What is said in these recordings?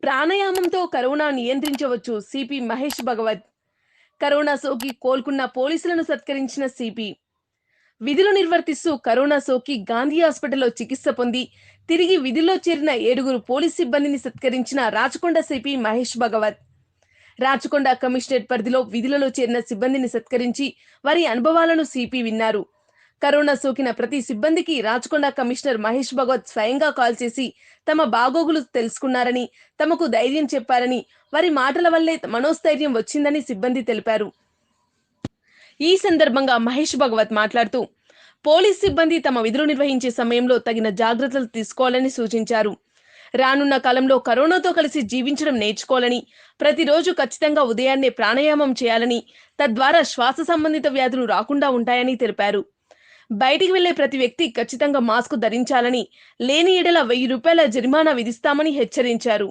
ప్రాణాయామంతో corona నియంత్రించవచ్చు CP Mahesh Bhagwat. Corona సోకి కోలుకున్న పోలీసులను సత్కరించిన సిపి. విధులు నిర్వర్తిస్తూ కరోనా సోకి గాంధీ హాస్పిటల్లో చికిత్స పొంది తిరిగి విధుల్లో చేరిన 7 పోలీస్ సిబ్బందిని సత్కరించిన రాచకొండ సిపి మహేష్ భగవత్. రాచకొండ కమిషనరేట్ పరిధిలో విధులలో చేరిన సిబ్బందిని సత్కరించి వారి అనుభవాలను సిపి విన్నారు. కరోనా సోకిన ప్రతి సిబ్బందికి రాచకొండ కమిషనర్ మహేష్ భగవత్ స్వయంగా కాల్ చేసి తమ బాగోగులు తెలుసుకున్నారని, తమకు ధైర్యం చెప్పారని, వారి మాటల వల్లే మనోస్థైర్యం వచ్చిందని సిబ్బంది తెలిపారు. ఈ సందర్భంగా మహేష్ భగవత్ మాట్లాడుతూ పోలీస్ సిబ్బంది తమ విధులు నిర్వహించే సమయంలో తగిన జాగ్రత్తలు తీసుకోవాలని సూచించారు. రానున్న కాలంలో కరోనాతో కలిసి జీవించడం నేర్చుకోవాలని, ప్రతిరోజు ఖచ్చితంగా ఉదయాన్నే ప్రాణాయామం చేయాలని, తద్వారా శ్వాస సంబంధిత వ్యాధులు రాకుండా ఉంటాయని తెలిపారు. బయటికి వెళ్లే ప్రతి వ్యక్తి ఖచ్చితంగా మాస్క్ ధరించాలని, లేని ఎడల 1000 రూపాయల జరిమానా విధిస్తామని హెచ్చరించారు.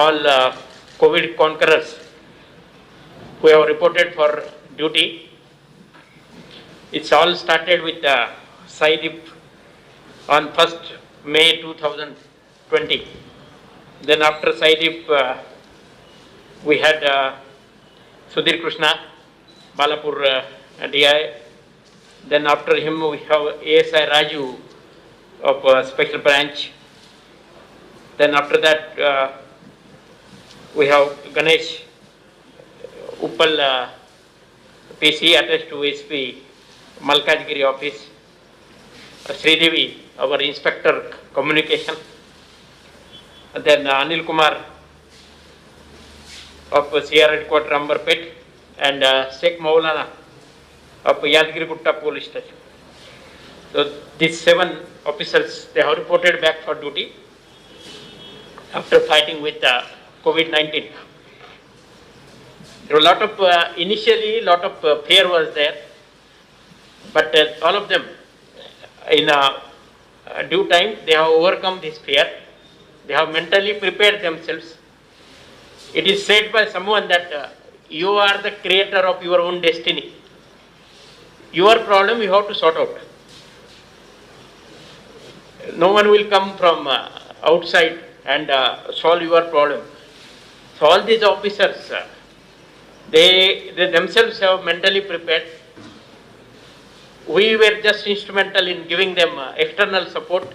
All COVID conquerors who have reported for duty. It's all started with Saidip on 1st May 2020. Then after Saidip, we had Sudhir Krishna, Balapur DI. Then after him we have ASI Raju of Special Branch. Then after that we have Ganesh Uppal PC attached to SP Malkajgiri office. Sridevi, our Inspector Communication. And then Anil Kumar of CR Headquarters Amberpet and Sheikh Maulana of Yadgiri Gutta Police Station. So these 7 officers, they have reported back for duty after fighting with COVID-19. There were a lot of, initially lot of fear was there, but all of them in due time they have overcome this fear. They have mentally prepared themselves. It is said by someone that you are the creator of your own destiny. your problem you have to sort out. No one will come from outside and solve your problem. So all these officers, they themselves have mentally prepared. We were just instrumental in giving them external support.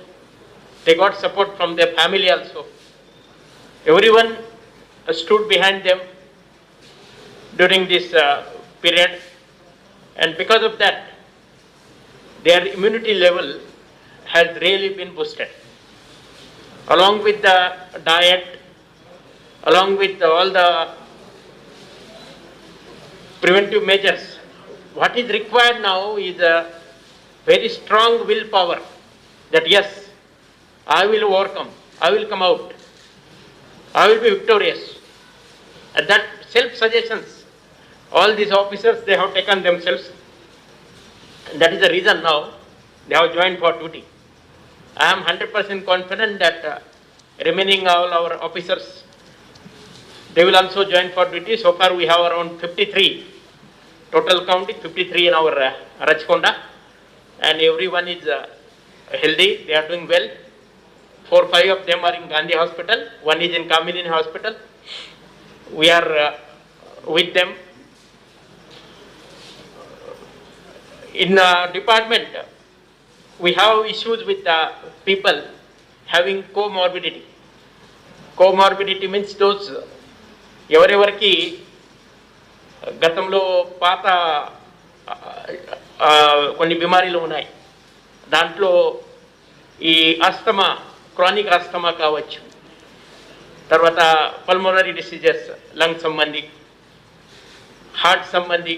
They got support from their family also. Everyone stood behind them during this period, and because of that, their immunity level has really been boosted. Along with the diet, along with all the preventive measures, what is required now is a very strong willpower that yes, I will overcome, I will come out, I will be victorious. And that self-suggestions, all these officers, they have taken themselves. And that is the reason now they have joined for duty. I am 100% confident that remaining all our officers, they will also join for duty. So far we have around 53, total count is 53 in our Rajkonda, and everyone is healthy, they are doing well. 4 or 5 of them are in Gandhi Hospital, one is in Kamini Hospital. We are with them. In department, we have issues with people having comorbidity. Comorbidity means those ఎవరెవరికి గతంలో పాత కొన్ని బిమారీలు ఉన్నాయి. దాంట్లో ఈ asthma, chronic asthma కావచ్చు, తర్వాత pulmonary diseases, lung సంబంధి, హార్ట్ సంబంధి,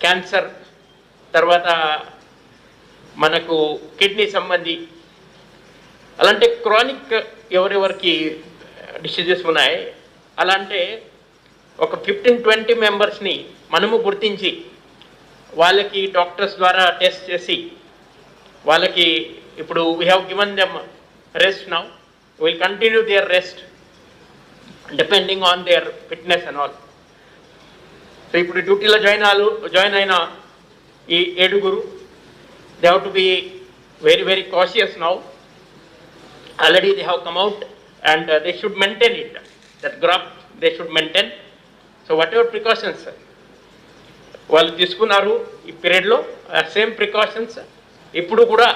క్యాన్సర్, తర్వాత మనకు కిడ్నీ సంబంధి, అలాంటి క్రానిక్ ఎవరెవరికి డిసీజెస్ ఉన్నాయి, అలాంటి ఒక 15-20 మెంబర్స్ని మనము గుర్తించి వాళ్ళకి డాక్టర్స్ ద్వారా టెస్ట్ చేసి వాళ్ళకి ఇప్పుడు we have given them rest now, will continue their rest depending on their fitness and all. So ఇప్పుడు డ్యూటీలో జాయిన్ అయిన ఈ 7 they have to be very, very cautious now. Already they have come out and they should maintain it. That graft they should maintain. So whatever precautions వాళ్ళు తీసుకున్నారు ఈ పీరియడ్లో, same precautions ఇప్పుడు కూడా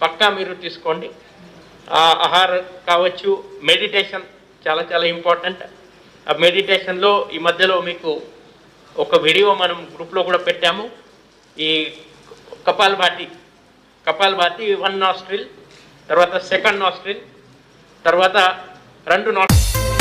పక్కా మీరు తీసుకోండి. ఆహారం కావచ్చు, మెడిటేషన్ చాలా చాలా ఇంపార్టెంట్. ఆ మెడిటేషన్లో ఈ మధ్యలో మీకు ఒక వీడియో మనం గ్రూప్లో కూడా పెట్టాము. ఈ కపాలభాతి 1 నాస్ట్రిల్, తర్వాత 2nd నాస్ట్రిల్, తర్వాత 2 నాస్ట్రిల్.